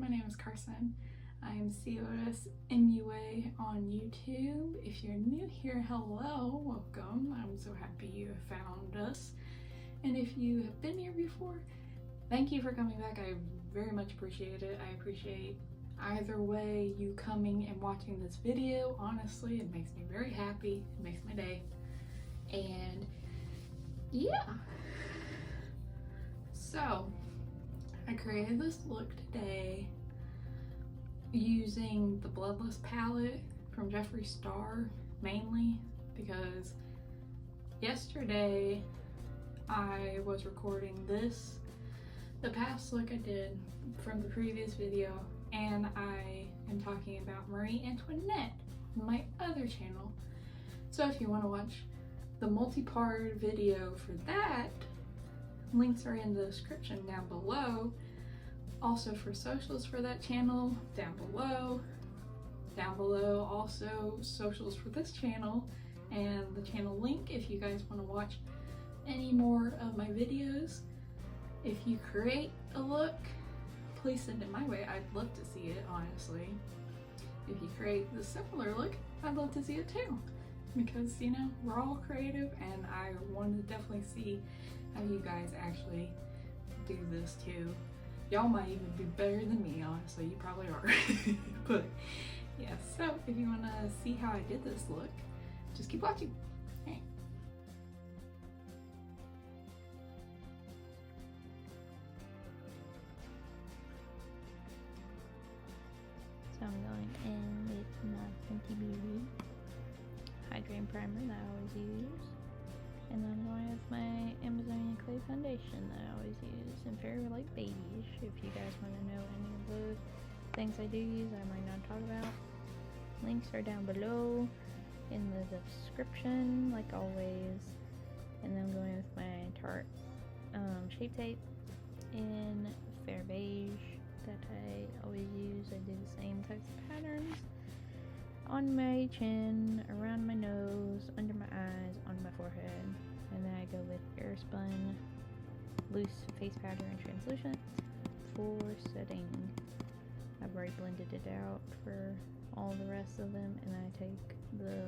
my name is Carson. I am COS MUA on YouTube. If you're new here, hello, welcome. I'm so happy you have found us. And if you have been here before, thank you for coming back. I very much appreciate it. I appreciate either way you coming and watching this video. Honestly, it makes me very happy. It makes my day. And yeah. So, I created this look today using the Bloodless palette from Jeffree Star mainly because yesterday I was recording the past look I did from the previous video, and I am talking about Marie Antoinette, my other channel. So if you want to watch the multi-part video for that, links are in the description down below. Also for socials for that channel down below. Down below also socials for this channel and the channel link if you guys want to watch any more of my videos. If you create a look, please send it my way. I'd love to see it, honestly. If you create the similar look, I'd love to see it too. Because, you know, we're all creative and I want to definitely see how you guys actually do this too. Y'all might even do better than me, honestly. You probably are. But yeah, so if you want to see how I did this look, just keep watching. Hey. So I'm going in with my Fenty Beauty hydrating primer that I always use. And then I'm going with my Amazonian Clay foundation that I always use in Very Light Beige. If you guys want to know any of the things I do use I might not talk about, links are down below in the description like always. And then I'm going with my Tarte Shape Tape in Fair Beige that I always use. I do the same types of patterns on my chin, around my nose, under my eyes, on my forehead. And then I go with Airspun loose face powder and translucent for setting. I've already blended it out for all the rest of them, and I take the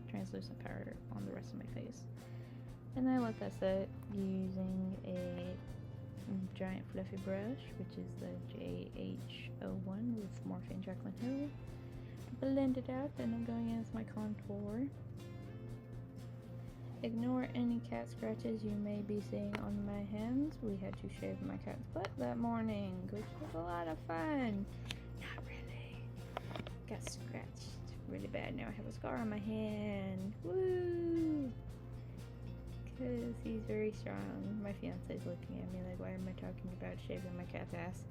translucent powder on the rest of my face. And then I let that set using a giant fluffy brush, which is the JH01 with Morphe Jaclyn Hill. Blend it out, then I'm going in with my contour. Ignore any cat scratches you may be seeing on my hands. We had to shave my cat's butt that morning, which was a lot of fun. Not really. Got scratched really bad. Now I have a scar on my hand. Woo! Because he's very strong. My fiance's looking at me like, why am I talking about shaving my cat's ass?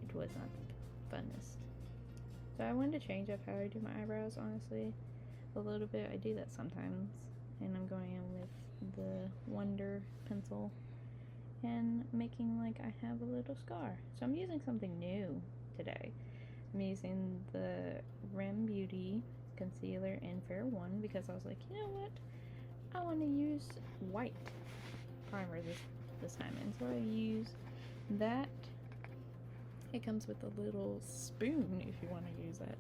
It was not the funnest. So I wanted to change up how I do my eyebrows, honestly, a little bit. I do that sometimes, and I'm going in with the Wonder pencil and making like I have a little scar. So I'm using something new today. I'm using the REM Beauty Concealer in Fair 1 because I was like, you know what? I want to use white primer this time, and so I use that. It comes with a little spoon if you want to use that.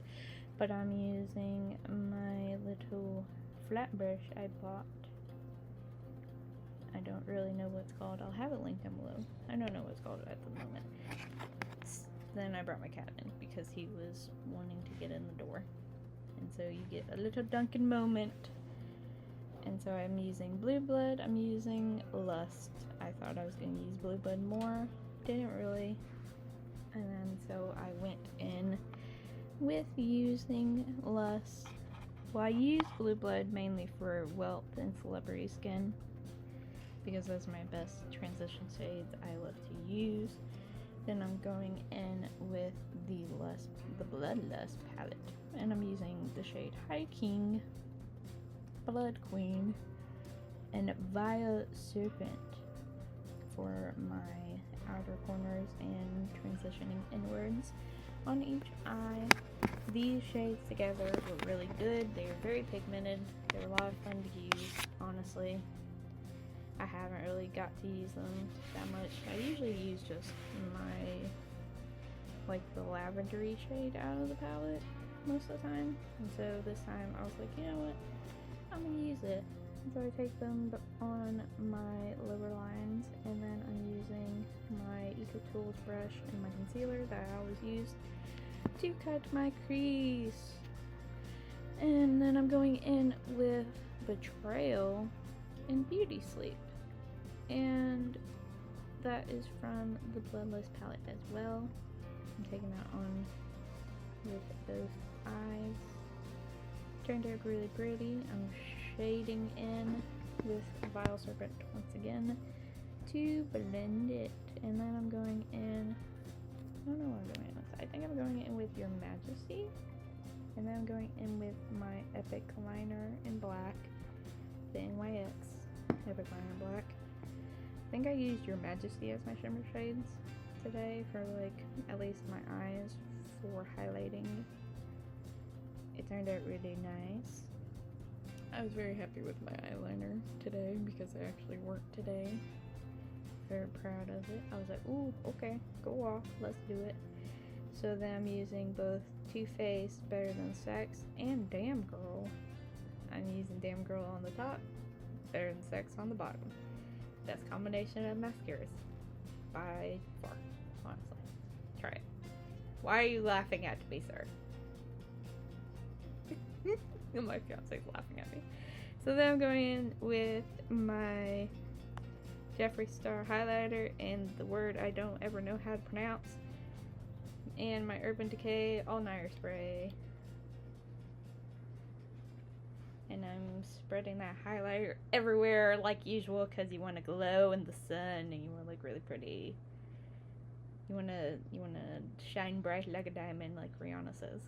But I'm using my little flat brush I bought. I don't really know what it's called. I'll have it linked down below. I don't know what it's called at the moment. Then I brought my cat in because he was wanting to get in the door. And so you get a little Dunkin' moment. And so I'm using Blue Blood. I'm using Lust. I thought I was going to use Blue Blood more. Didn't really. And then so I went in with using Lust. Well, I use Blue Blood mainly for welt and celebrity skin because those are my best transition shades I love to use. Then I'm going in with the Bloodlust palette, and I'm using the shade High King, Blood Queen, and Via Serpent for my outer corners and transitioning inwards on each eye. These shades together were really good. They were very pigmented. They were a lot of fun to use, honestly. I haven't really got to use them that much. I usually use just my like the lavendery shade out of the palette most of the time. And so this time I was like, you know what? I'm gonna use it. So I take them on my lower lines, and then I'm using my Eco Tools brush and my concealer that I always use to cut my crease. And then I'm going in with Betrayal and Beauty Sleep. And that is from the Bloodless palette as well. I'm taking that on with both eyes. Turned out really pretty. I'm shading in with Vile Serpent once again to blend it. And then I'm going in, I don't know what I'm going in with. I think I'm going in with Your Majesty. And then I'm going in with my Epic Liner in black, the NYX Epic Liner black. I think I used Your Majesty as my shimmer shades today for like at least my eyes for highlighting. It turned out really nice. I was very happy with my eyeliner today because I actually worked today. Very proud of it. I was like, ooh, okay, go off, let's do it. So then I'm using both Too Faced Better Than Sex and Damn Girl. I'm using Damn Girl on the top, Better Than Sex on the bottom. Best combination of mascaras by far, honestly. Try it. Why are you laughing at me, sir? My fiance's laughing at me. So then I'm going in with my Jeffree Star highlighter and the word I don't ever know how to pronounce, and my Urban Decay All-Nighter spray. And I'm spreading that highlighter everywhere like usual because you want to glow in the sun and you want to look really pretty. You want to shine bright like a diamond, like Rihanna says.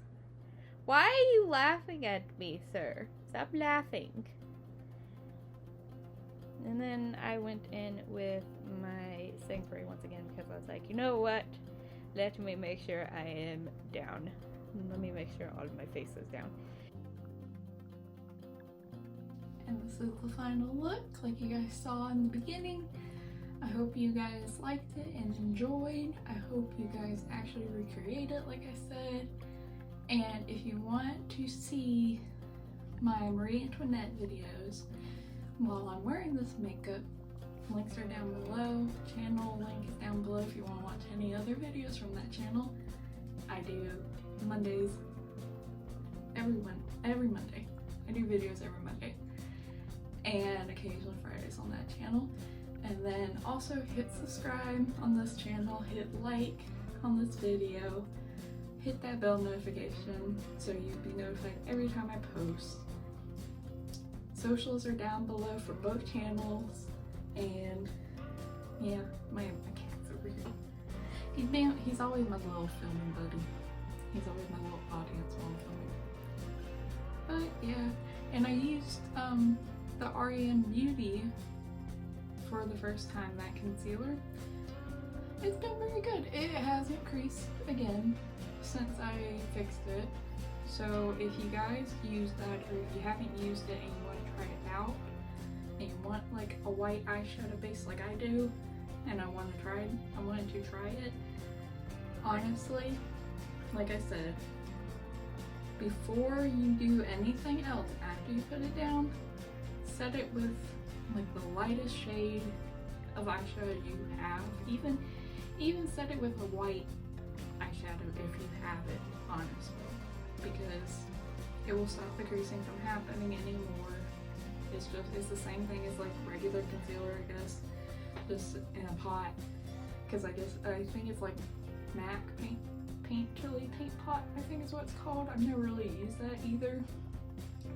Why are you laughing at me, sir? Stop laughing. And then I went in with my setting spray once again because I was like, you know what? Let me make sure I am down. Let me make sure all of my face is down. And this is the final look, like you guys saw in the beginning. I hope you guys liked it and enjoyed. I hope you guys actually recreate it, like I said. And if you want to see my Marie Antoinette videos while I'm wearing this makeup, links are down below. Channel link is down below if you want to watch any other videos from that channel. I do Mondays, every Monday. I do videos every Monday. And occasionally Fridays on that channel. And then also hit subscribe on this channel, hit like on this video, hit that bell notification so you'll be notified every time I post. Socials are down below for both channels. And yeah, my cat's over here. He's always my little filming buddy. He's always my little audience while I'm filming. But yeah, and I used the REM Beauty for the first time, that concealer. It's been very good. It hasn't creased again since I fixed it. So if you guys use that, or if you haven't used it and you want to try it out, and you want like a white eyeshadow base like I do, and I wanted to try it, honestly, like I said, before you do anything else, after you put it down, set it with like the lightest shade of eyeshadow you have. Even set it with a white eyeshadow if you have it, honestly, because it will stop the creasing from happening anymore. It's the same thing as like regular concealer, I guess, just in a pot. Because I think it's like MAC chili paint pot, I think is what it's called. I've never really used that either.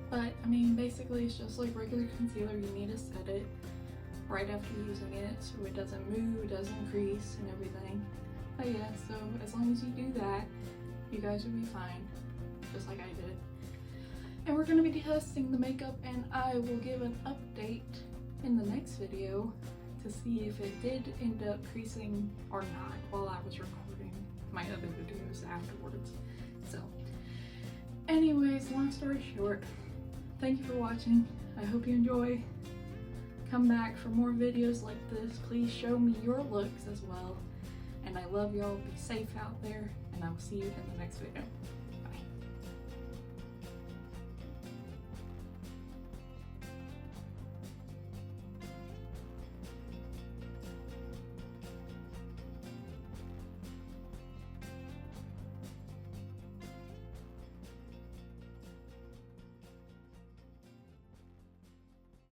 But I mean, basically it's just like regular concealer. You need to set it right after using it so it doesn't move, it doesn't crease and everything. But yeah, so as long as you do that, you guys will be fine, just like I did. And we're going to be testing the makeup, and I will give an update in the next video to see if it did end up creasing or not while I was recording my other videos afterwards. So anyways, long story short, thank you for watching. I hope you enjoy. Come back for more videos like this. Please show me your looks as well. and I love y'all. Be safe out there, and I will see you in the next video.